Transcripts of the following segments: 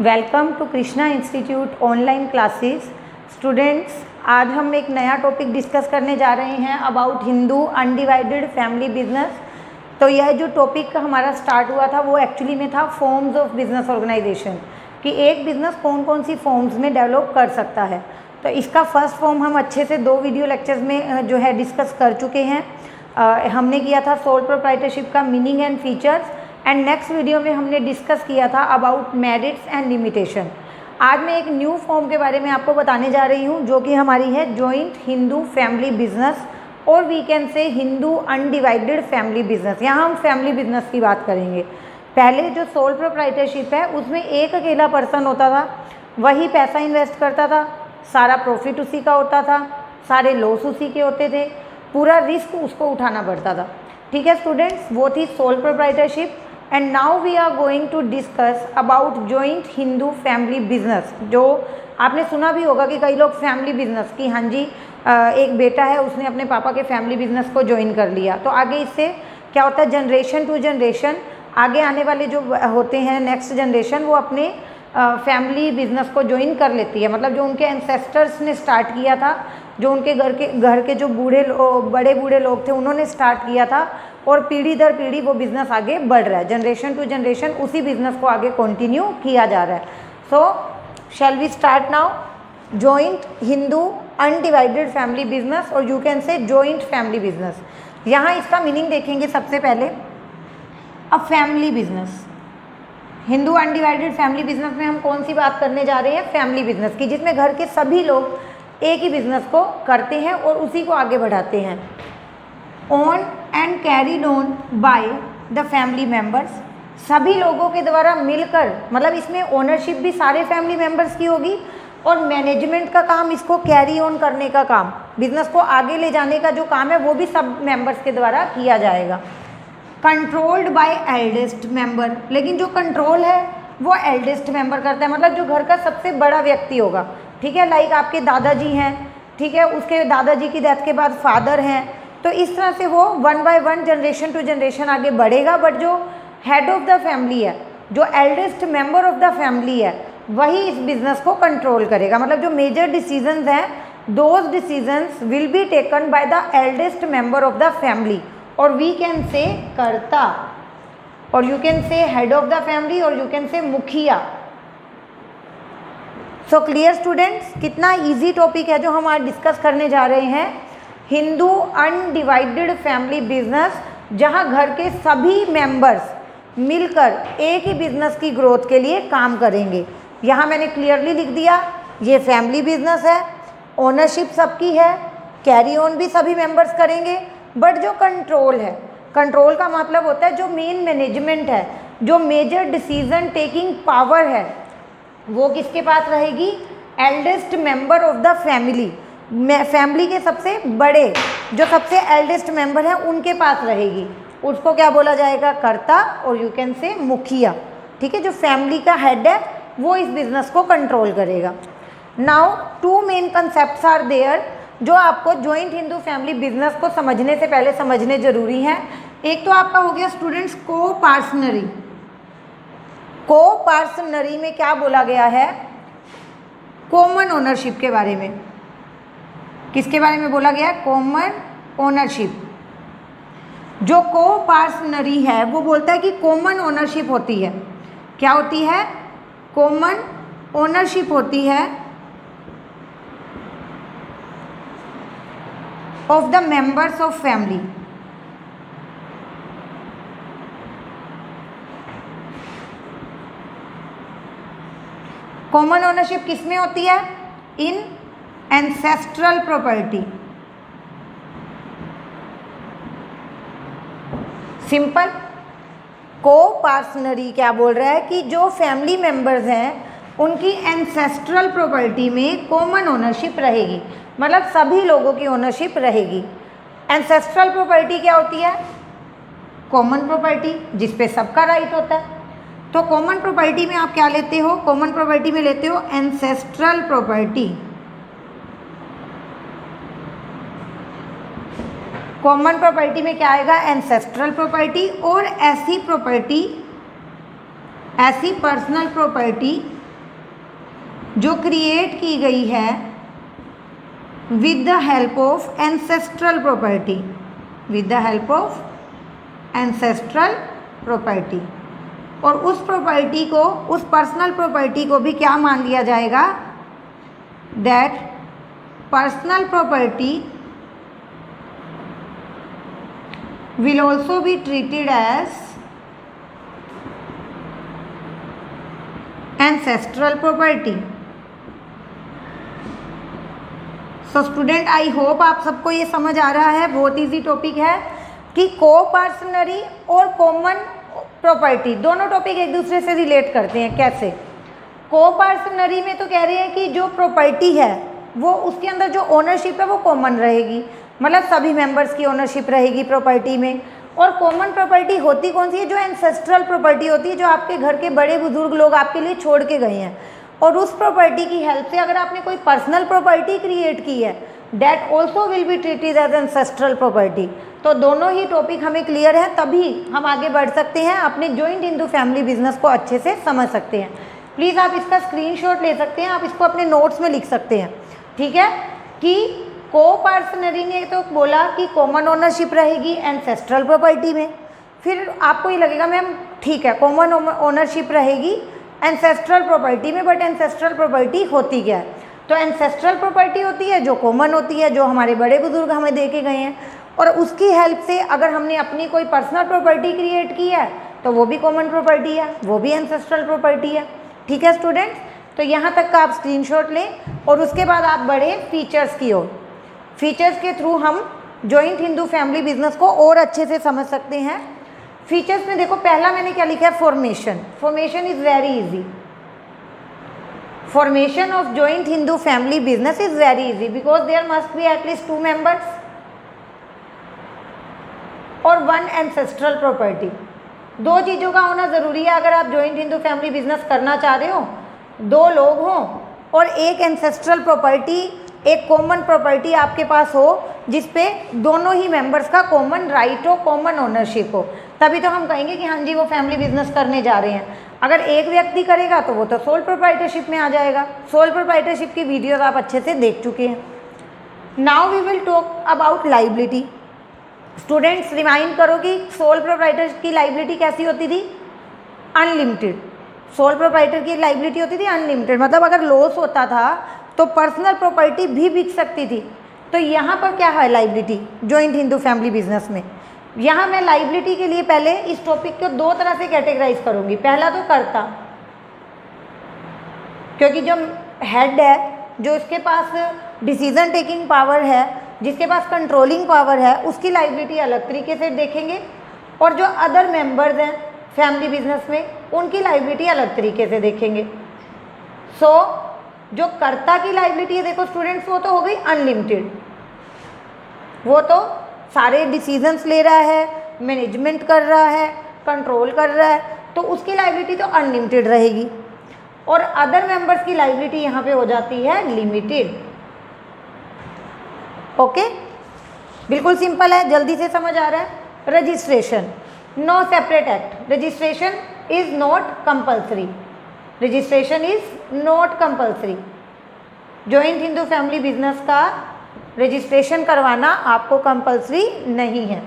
Welcome to Krishna institute online classes. Students, आज हम एक नया टॉपिक डिस्कस करने जा रहे हैं about Hindu undivided family business. तो यह जो टॉपिक हमारा स्टार्ट हुआ था वो एक्चुअली में था फॉर्म्स ऑफ बिजनेस ऑर्गेनाइजेशन, कि एक बिजनेस कौन कौन सी फॉर्म्स में डेवलप कर सकता है। तो इसका फर्स्ट फॉर्म हम अच्छे से 2 वीडियो लेक्चर्स में जो है डिस्कस कर चुके हैं। हमने किया था सोल प्रोप्राइटरशिप का meaning and features, and next video में हमने डिस्कस किया था अबाउट मेरिट्स एंड लिमिटेशन। आज मैं एक न्यू फॉर्म के बारे में आपको बताने जा रही हूँ जो कि हमारी है जॉइंट हिंदू फैमिली बिजनेस, और we can say Hindu undivided family business. यहाँ हम फैमिली बिजनेस की बात करेंगे। पहले जो सोल प्रोप्राइटरशिप है उसमें एक अकेला पर्सन होता था, वही पैसा इन्वेस्ट करता था, सारा प्रॉफिट उसी का होता था, सारे लॉस उसी के होते थे, पूरा रिस्क उसको उठाना पड़ता था। ठीक है स्टूडेंट्स, वो थी sole proprietorship. And now we are going to discuss about joint Hindu family business. जो आपने सुना भी होगा कि कई लोग फैमिली बिजनेस की, हाँ जी, एक बेटा है उसने अपने पापा के फैमिली बिजनेस को ज्वाइन कर लिया। तो आगे इससे क्या होता है, जनरेशन टू जनरेशन आगे आने वाले जो होते हैं नेक्स्ट जनरेशन, वो अपने फैमिली बिजनेस को ज्वाइन कर लेती है। मतलब जो उनके एंसेस्टर्स ने स्टार्ट किया था, जो उनके घर के जो बड़े बूढ़े लोग थे उन्होंने स्टार्ट किया था, और पीढ़ी दर पीढ़ी वो बिज़नेस आगे बढ़ रहा है। जनरेशन टू जनरेशन उसी बिज़नेस को आगे कंटिन्यू किया जा रहा है। So shall we start now joint Hindu undivided family business, और you can say joint family business. यहाँ इसका मीनिंग देखेंगे सबसे पहले। A family business, Hindu undivided family business में हम कौन सी बात करने जा रहे हैं, फैमिली बिजनेस की, जिसमें घर के सभी लोग एक ही बिजनेस को करते हैं और उसी को आगे बढ़ाते हैं। Own and carried on by the family members, सभी लोगों के द्वारा मिलकर, मतलब इसमें ओनरशिप भी सारे फैमिली मेम्बर्स की होगी, और मैनेजमेंट का काम, इसको कैरी ऑन करने का काम, बिजनेस को आगे ले जाने का जो काम है वो भी सब मेंबर्स के द्वारा किया जाएगा। कंट्रोल्ड बाय एल्डेस्ट मेंबर, लेकिन जो कंट्रोल है वो एल्डेस्ट मेंबर करता है, मतलब जो घर का सबसे बड़ा व्यक्ति होगा। ठीक है, लाइक आपके दादाजी हैं, ठीक है, उसके दादाजी की डेथ के बाद फादर हैं, तो इस तरह से वो 1 बाय 1 जनरेशन टू जनरेशन आगे बढ़ेगा। बट जो हेड ऑफ द फैमिली है, जो eldest member of the family है, वही इस बिजनेस को कंट्रोल करेगा। मतलब जो मेजर डिसीजंस हैं, those decisions will be taken by the eldest member of the family, और वी कैन से कर्ता, और you can say head of the family, और यू कैन से मुखिया। सो क्लियर स्टूडेंट्स, कितना इजी टॉपिक है जो हम आज डिस्कस करने जा रहे हैं। हिंदू अनडिवाइडेड फैमिली बिजनेस, जहां घर के सभी मेंबर्स मिलकर एक ही बिजनेस की ग्रोथ के लिए काम करेंगे। यहाँ मैंने क्लियरली लिख दिया, ये फैमिली बिजनेस है, ओनरशिप सबकी है, कैरी ऑन भी सभी मेंबर्स करेंगे, बट जो कंट्रोल है, कंट्रोल का मतलब होता है जो मेन मैनेजमेंट है, जो मेजर डिसीजन टेकिंग पावर है, वो किसके पास रहेगी, eldest member of the family, family के सबसे बड़े, जो सबसे एल्डेस्ट मेंबर हैं उनके पास रहेगी। उसको क्या बोला जाएगा, कर्ता, और यू कैन से मुखिया। ठीक है, जो फैमिली का हेड है वो इस बिजनेस को कंट्रोल करेगा। Now 2 main concepts are there जो आपको जॉइंट हिंदू फैमिली बिजनेस को समझने से पहले समझने जरूरी हैं। एक तो आपका हो गया स्टूडेंट्स को पार्सनरी। को पार्सनरी में क्या बोला गया है, कॉमन ओनरशिप के बारे में। किसके बारे में बोला गया, कॉमन ओनरशिप। जो को पार्सनरी है वो बोलता है कि कॉमन ओनरशिप होती है। क्या होती है, कॉमन ओनरशिप होती है of the members of family. Common ownership किसमें होती है, इन एंसेस्ट्रल प्रॉपर्टी। सिंपल, को पार्सनरी क्या बोल रहा है कि जो फैमिली मेंबर्स हैं उनकी एंसेस्ट्रल प्रॉपर्टी में कॉमन ओनरशिप रहेगी, मतलब सभी लोगों की ओनरशिप रहेगी। एंसेस्ट्रल प्रॉपर्टी क्या होती है, कॉमन प्रॉपर्टी, जिस पे सबका राइट होता है। तो कॉमन प्रॉपर्टी में आप क्या लेते हो, कॉमन प्रॉपर्टी में लेते हो एंसेस्ट्रल प्रॉपर्टी। कॉमन प्रॉपर्टी में क्या आएगा, एंसेस्ट्रल प्रॉपर्टी, और ऐसी प्रॉपर्टी, ऐसी पर्सनल प्रॉपर्टी जो क्रिएट की गई है with the help of ancestral property, with the help of ancestral property. और उस प्रॉपर्टी को, उस पर्सनल प्रॉपर्टी को भी क्या मान लिया जाएगा, that personal property will also be treated as ancestral property। So student, I hope आप सबको ये समझ आ रहा है, बहुत इजी टॉपिक है कि कोपर्सनरी और कॉमन प्रॉपर्टी दोनों टॉपिक एक दूसरे से रिलेट करते हैं। कैसे? कोपर्सनरी में तो कह रहे हैं कि जो प्रॉपर्टी है वो, उसके अंदर जो ओनरशिप है वो कॉमन रहेगी, मतलब सभी मेंबर्स की ओनरशिप रहेगी प्रॉपर्टी में। और कॉमन प्रॉपर्टी होती कौन सी है? जो एंसेस्ट्रल प्रॉपर्टी होती है, जो आपके घर के बड़े बुजुर्ग लोग आपके लिए छोड़ के गए हैं। और उस प्रॉपर्टी की हेल्प से अगर आपने कोई पर्सनल प्रॉपर्टी क्रिएट की है, that also will be treated as ancestral property. तो दोनों ही टॉपिक हमें क्लियर है, तभी हम आगे बढ़ सकते हैं, अपने जॉइंट हिंदू फैमिली बिजनेस को अच्छे से समझ सकते हैं। प्लीज़ आप इसका स्क्रीनशॉट ले सकते हैं, आप इसको अपने नोट्स में लिख सकते हैं। ठीक है कि कोपर्सनरी ने तो बोला कि कॉमन ओनरशिप रहेगी एंसेस्ट्रल प्रॉपर्टी में, फिर आपको ये लगेगा मैम ठीक है कॉमन ओनरशिप रहेगी एंसेस्ट्रल प्रॉपर्टी में, बट एंसेस्ट्रल प्रॉपर्टी होती क्या है? तो एंसेस्ट्रल प्रॉपर्टी होती है जो कॉमन होती है, जो हमारे बड़े बुजुर्ग हमें दे के गए हैं, और उसकी हेल्प से अगर हमने अपनी कोई पर्सनल प्रॉपर्टी क्रिएट की है तो वो भी कॉमन प्रॉपर्टी है, वो भी एंसेस्ट्रल प्रॉपर्टी है। ठीक है स्टूडेंट्स, तो यहाँ तक का आप स्क्रीनशॉट लें और उसके बाद आप बढ़े फीचर्स की ओर। फीचर्स के थ्रू हम जॉइंट हिंदू फैमिली बिजनेस को और अच्छे से समझ सकते हैं। फीचर्स में देखो, पहला मैंने क्या लिखा है, formation. Formation is very easy. Formation of joint Hindu family business is very easy because there must be at least 2 members और 1 एंसेस्ट्रल प्रॉपर्टी। 2 चीज़ों का होना ज़रूरी है अगर आप जॉइंट हिंदू फैमिली बिजनेस करना चाह रहे हो। 2 लोग हों और एक एंसेस्ट्रल प्रॉपर्टी, एक कॉमन प्रॉपर्टी आपके पास हो जिसपे दोनों ही मेंबर्स का कॉमन राइट हो, कॉमन ओनरशिप हो, तभी तो हम कहेंगे कि हाँ जी वो फैमिली बिजनेस करने जा रहे हैं। अगर एक व्यक्ति करेगा तो वो तो सोल प्रोप्राइटरशिप में आ जाएगा। सोल प्रोप्राइटरशिप की वीडियोस आप अच्छे से देख चुके हैं। Now we will talk about liability. Students remind करो कि सोल प्रोप्राइटर की लाइबिलिटी कैसी होती थी? अनलिमिटेड। सोल प्रोप्राइटर की लाइबिलिटी होती थी अनलिमिटेड, मतलब अगर लॉस होता था तो पर्सनल प्रॉपर्टी भी बिक सकती थी। तो यहाँ पर क्या है liability joint Hindu family business में? यहाँ मैं लाइबिलिटी के लिए पहले इस टॉपिक को 2 तरह से कैटेगराइज करूँगी। पहला तो कर्ता, क्योंकि जो हेड है, जो इसके पास डिसीजन टेकिंग पावर है, जिसके पास कंट्रोलिंग पावर है, उसकी लाइबिलिटी अलग तरीके से देखेंगे, और जो अदर मेंबर्स हैं फैमिली बिजनेस में उनकी लाइबिलिटी अलग तरीके से देखेंगे। जो कर्ता की लाइबिलिटी है देखो स्टूडेंट्स, वो तो हो गई अनलिमिटेड, वो तो सारे डिसीजंस ले रहा है, मैनेजमेंट कर रहा है, कंट्रोल कर रहा है, तो उसकी लाइबिलिटी तो अनलिमिटेड रहेगी। और अदर मेंबर्स की लाइबिलिटी यहाँ पे हो जाती है लिमिटेड। ओके, बिल्कुल सिंपल है, जल्दी से समझ आ रहा है। Registration, no separate act, registration is not compulsory, registration is not compulsory. Joint Hindu family business का रजिस्ट्रेशन करवाना आपको कंपल्सरी नहीं है।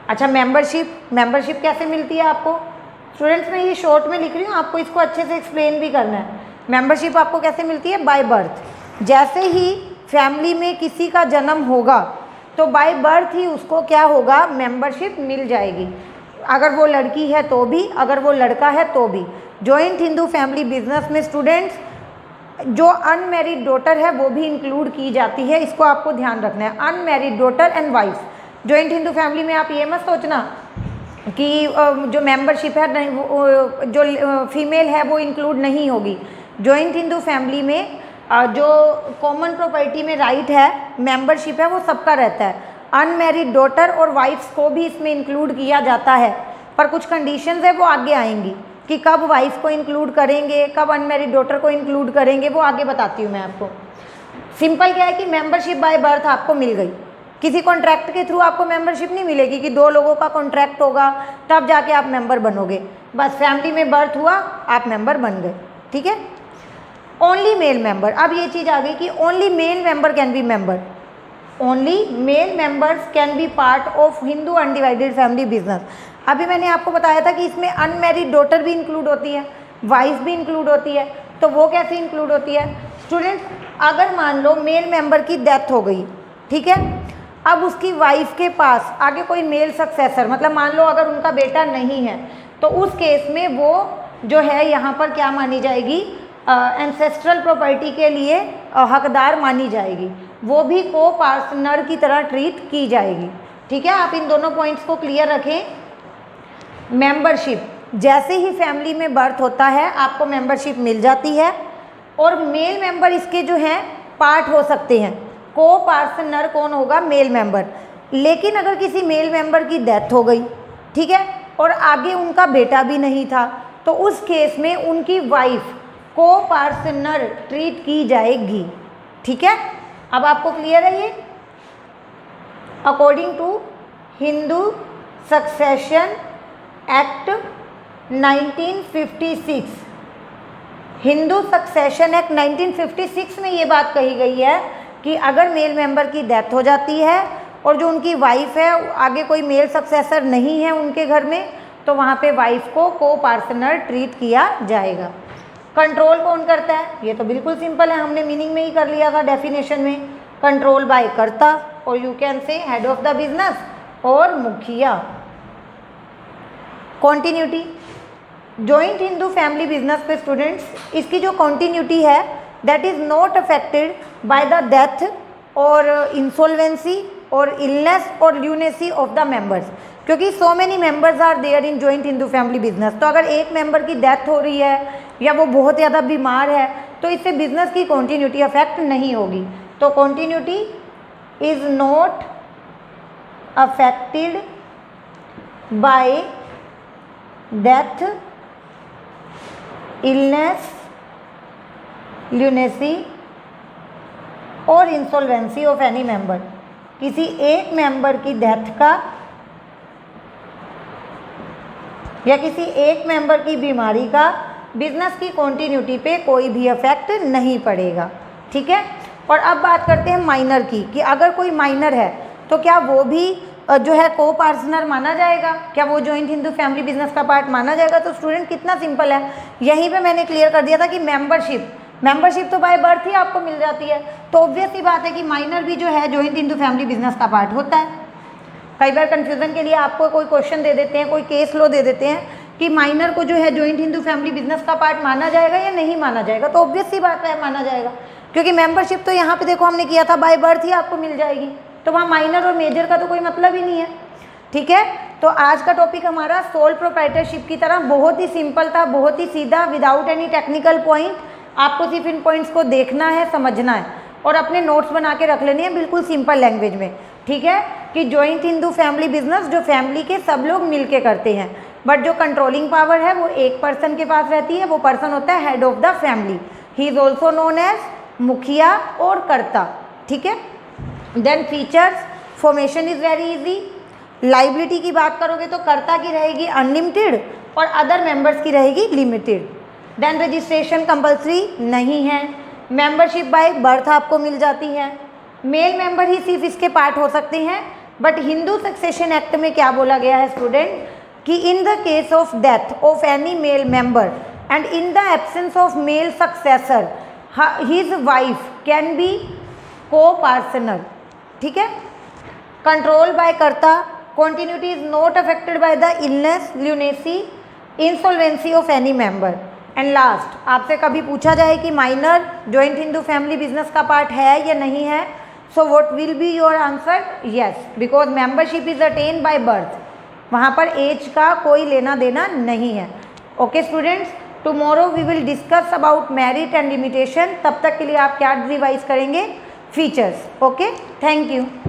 अच्छा, मेंबरशिप कैसे मिलती है आपको? स्टूडेंट्स मैं ये शॉर्ट में लिख रही हूँ, आपको इसको अच्छे से एक्सप्लेन भी करना है। मेंबरशिप आपको कैसे मिलती है? By birth. जैसे ही फैमिली में किसी का जन्म होगा तो बाय बर्थ ही उसको क्या होगा? मेंबरशिप मिल जाएगी। अगर वो लड़की है तो भी, अगर वो लड़का है तो भी। जॉइंट हिंदू फैमिली बिजनेस में स्टूडेंट्स जो अनमैरिड डॉटर है वो भी इंक्लूड की जाती है, इसको आपको ध्यान रखना है। Unmarried daughter and wife joint Hindu family में, आप ये मत सोचना कि जो मेंबरशिप है नहीं, जो फीमेल है वो इंक्लूड नहीं होगी। जॉइंट हिंदू फैमिली में जो कॉमन प्रॉपर्टी में राइट है, मेंबरशिप है, वो सबका रहता है। अनमैरिड डॉटर और वाइफ्स को भी इसमें इंक्लूड किया जाता है, पर कुछ कंडीशंस है वो आगे आएंगी कि कब वाइफ को इंक्लूड करेंगे, कब अनमैरिड डॉटर को इंक्लूड करेंगे, वो आगे बताती हूँ मैं आपको। सिंपल क्या है कि मेंबरशिप बाय बर्थ आपको मिल गई, किसी कॉन्ट्रैक्ट के थ्रू आपको मेंबरशिप नहीं मिलेगी कि 2 लोगों का कॉन्ट्रैक्ट होगा तब जाके आप मेंबर बनोगे। बस फैमिली में बर्थ हुआ, आप मेंबर बन गए। ठीक है, ओनली मेल मेंबर। अब ये चीज़ आ गई कि only male member can be member, only male members can be part of Hindu undivided family business. अभी मैंने आपको बताया था कि इसमें अनमैरिड डॉटर भी इंक्लूड होती है, वाइफ भी इंक्लूड होती है। तो वो कैसे इंक्लूड होती है स्टूडेंट्स? अगर मान लो मेल मेंबर की डेथ हो गई, ठीक है, अब उसकी वाइफ के पास आगे कोई मेल सक्सेसर, मतलब मान लो अगर उनका बेटा नहीं है, तो उस केस में वो जो है यहाँ पर क्या मानी जाएगी? एंसेस्ट्रल प्रॉपर्टी के लिए हकदार मानी जाएगी, वो भी को पार्टनर की तरह ट्रीट की जाएगी। ठीक है, आप इन दोनों पॉइंट्स को क्लियर रखें। मेंबरशिप, जैसे ही फैमिली में बर्थ होता है आपको मेंबरशिप मिल जाती है, और मेल मेंबर इसके जो हैं पार्ट हो सकते हैं। को पार्टनर कौन होगा? Male member. लेकिन अगर किसी मेल मेंबर की डेथ हो गई, ठीक है, और आगे उनका बेटा भी नहीं था, तो उस केस में उनकी वाइफ को पार्टनर ट्रीट की जाएगी। ठीक है, अब आपको क्लियर है ये? According to Hindu succession act 1956, Hindu succession act 1956 में ये बात कही गई है कि अगर मेल मेंबर की डेथ हो जाती है और जो उनकी वाइफ है आगे कोई मेल सक्सेसर नहीं है उनके घर में, तो वहाँ पे वाइफ को पार्टनर ट्रीट किया जाएगा। कंट्रोल कौन करता है? ये तो बिल्कुल सिंपल है, हमने मीनिंग में ही कर लिया था डेफिनेशन में। कंट्रोल बाय कर्ता, और you can say head of the business और मुखिया। Continuity, joint Hindu family business पे स्टूडेंट्स इसकी जो कॉन्टिन्यूटी है that is not affected by the death और इंसॉल्वेंसी और इलनेस और ल्यूनेसी ऑफ द मेंबर्स, क्योंकि so many members are there in joint Hindu family business. तो अगर एक मेंबर की डेथ हो रही है या वो बहुत ज़्यादा बीमार है तो इससे बिजनेस की कॉन्टिन्यूटी अफेक्ट नहीं होगी। तो continuity is not affected bye death, illness, lunacy और इंसॉल्वेंसी ऑफ एनी मेंबर। किसी एक मेंबर की डेथ का या किसी एक मेंबर की बीमारी का बिजनेस की कॉन्टिन्यूटी पे कोई भी इफेक्ट नहीं पड़ेगा। ठीक है, और अब बात करते हैं माइनर की, कि अगर कोई माइनर है तो क्या वो भी जो है को पार्टनर माना जाएगा? क्या वो जॉइंट हिंदू फैमिली बिजनेस का पार्ट माना जाएगा? तो स्टूडेंट कितना सिंपल है, यहीं पे मैंने क्लियर कर दिया था कि मेंबरशिप तो बाय बर्थ ही आपको मिल जाती है, तो ऑब्वियस ही बात है कि माइनर भी जो है जॉइंट हिंदू फैमिली बिजनेस का पार्ट होता है। कई बार कन्फ्यूजन के लिए आपको कोई क्वेश्चन दे देते हैं, कोई केस लो दे देते हैं कि माइनर को जो है जॉइंट हिंदू फैमिली बिजनेस का पार्ट माना जाएगा या नहीं माना जाएगा? तो ऑब्वियस सी बात है माना जाएगा, क्योंकि मेंबरशिप तो यहाँ पे देखो हमने किया था बाय बर्थ ही आपको मिल जाएगी, तो वहाँ माइनर और मेजर का तो कोई मतलब ही नहीं है। ठीक है, तो आज का टॉपिक हमारा सोल प्रोप्राइटरशिप की तरह बहुत ही सिंपल था, बहुत ही सीधा, विदाउट एनी टेक्निकल पॉइंट। आपको सिर्फ इन पॉइंट्स को देखना है, समझना है और अपने नोट्स बना के रख लेने हैं बिल्कुल सिंपल लैंग्वेज में। ठीक है, कि जॉइंट हिंदू फैमिली बिजनेस जो फैमिली के सब लोग मिलके करते हैं, बट जो कंट्रोलिंग पावर है वो एक पर्सन के पास रहती है, वो पर्सन होता है head of the family. He is also known as mukhiya और कर्ता। ठीक है, then features, formation is very easy. Liability की बात करोगे तो कर्ता की रहेगी अनलिमिटेड और अदर मेंबर्स की रहेगी लिमिटेड। देन रजिस्ट्रेशन कंपलसरी नहीं है, मेंबरशिप बाय बर्थ आपको मिल जाती है, मेल मेंबर ही सिर्फ इसके पार्ट हो सकते हैं। बट हिंदू सक्सेशन एक्ट में क्या बोला गया है स्टूडेंट, कि in the case of death of any male member and in the absence of male successor his wife can be को पार्टनर। ठीक है, कंट्रोल बाय कर्ता, continuity is not affected by the illness, lunacy, insolvency of any member. And last, आपसे कभी पूछा जाए कि minor joint Hindu family business का पार्ट है या नहीं है, so what will be your answer? Yes, because membership is attain by birth, वहाँ पर एज का कोई लेना देना नहीं है। Okay students, tomorrow we will discuss about merit and limitation. तब तक के लिए आप क्या रिवाइज करेंगे? फीचर्स। Okay, thank you.